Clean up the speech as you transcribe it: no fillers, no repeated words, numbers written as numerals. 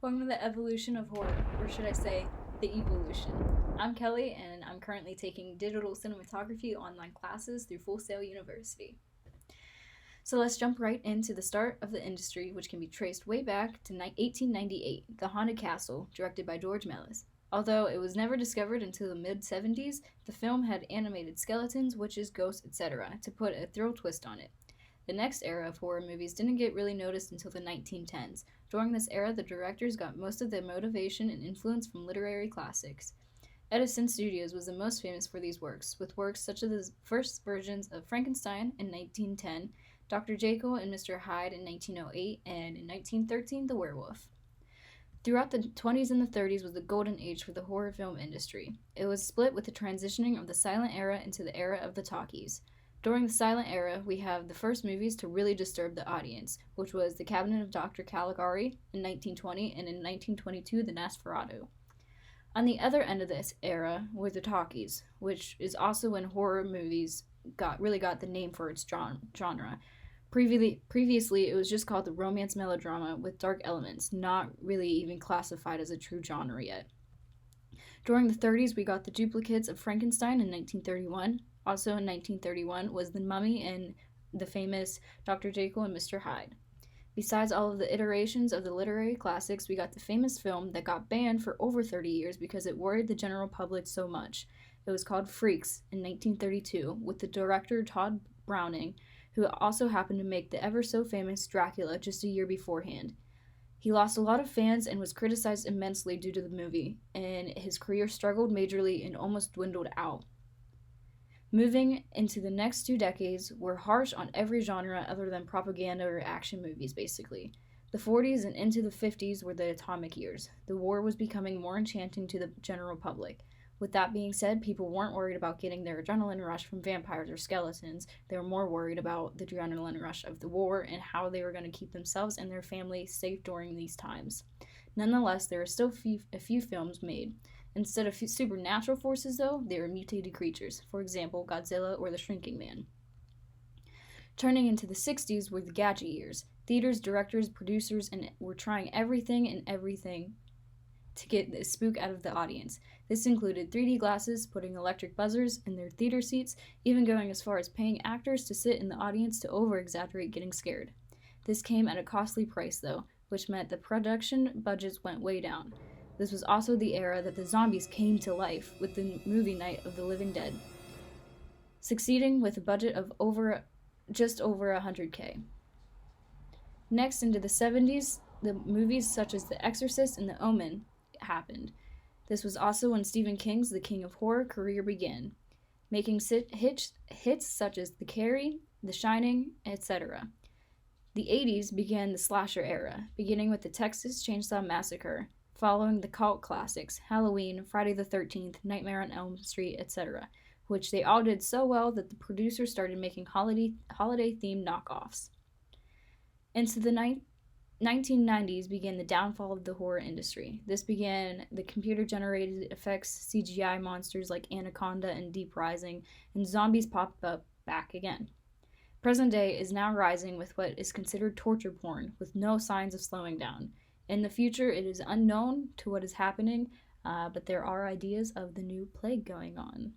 Welcome to the evolution of horror, or should I say, the evolution. I'm Kelly, and I'm currently taking digital cinematography online classes through Full Sail University. So let's jump right into the start of the industry, which can be traced way back to 1898, The Haunted Castle, directed by George Melis. Although it was never discovered until the mid 70s, the film had animated skeletons, witches, ghosts, etc., to put a thrill twist on it. The next era of horror movies didn't get really noticed until the 1910s. During this era, the directors got most of their motivation and influence from literary classics. Edison Studios was the most famous for these works, with works such as the first versions of Frankenstein in 1910, Dr. Jekyll and Mr. Hyde in 1908, and in 1913, The Werewolf. Throughout the 20s and the 30s was the golden age for the horror film industry. It was split with the transitioning of the silent era into the era of the talkies. During the silent era, we have the first movies to really disturb the audience, which was The Cabinet of Dr. Caligari in 1920 and in 1922, The Nosferatu. On the other end of this era were the talkies, which is also when horror movies got the name for its genre. Previously, it was just called the romance melodrama with dark elements, not really even classified as a true genre yet. During the 30s, we got the duplicates of Frankenstein in 1931. Also in 1931 was The Mummy and the famous Dr. Jekyll and Mr. Hyde. Besides all of the iterations of the literary classics, we got the famous film that got banned for over 30 years because it worried the general public so much. It was called Freaks in 1932 with the director Todd Browning, who also happened to make the ever so famous Dracula just a year beforehand. He lost a lot of fans and was criticized immensely due to the movie, and his career struggled majorly and almost dwindled out. Moving into the next 2 decades were harsh on every genre other than propaganda or action movies, basically. The 40s and into the 50s were the atomic years. The war was becoming more enchanting to the general public. With that being said, people weren't worried about getting their adrenaline rush from vampires or skeletons. They were more worried about the adrenaline rush of the war and how they were going to keep themselves and their family safe during these times. Nonetheless, there are still a few films made. Instead of supernatural forces, though, they were mutated creatures, for example, Godzilla or the Shrinking Man. Turning into the 60s were the gadget years. Theaters, directors, producers, and were trying everything to get the spook out of the audience. This included 3D glasses, putting electric buzzers in their theater seats, even going as far as paying actors to sit in the audience to over-exaggerate getting scared. This came at a costly price, though, which meant the production budgets went way down. This was also the era that the zombies came to life with the movie Night of the Living Dead, succeeding with a budget of just over $100K. Next, into the 70s, the movies such as The Exorcist and The Omen happened. This was also when Stephen King's The King of Horror career began, making hits such as The Carrie, The Shining, etc. The 80s began the slasher era, beginning with the Texas Chainsaw Massacre, following the cult classics, Halloween, Friday the 13th, Nightmare on Elm Street, etc., which they all did so well that the producers started making holiday-themed knockoffs. Into the 1990s began the downfall of the horror industry. This began the computer-generated effects, CGI monsters like Anaconda and Deep Rising, and zombies popped up back again. Present day is now rising with what is considered torture porn, with no signs of slowing down. In the future, it is unknown to what is happening, but there are ideas of the new plague going on.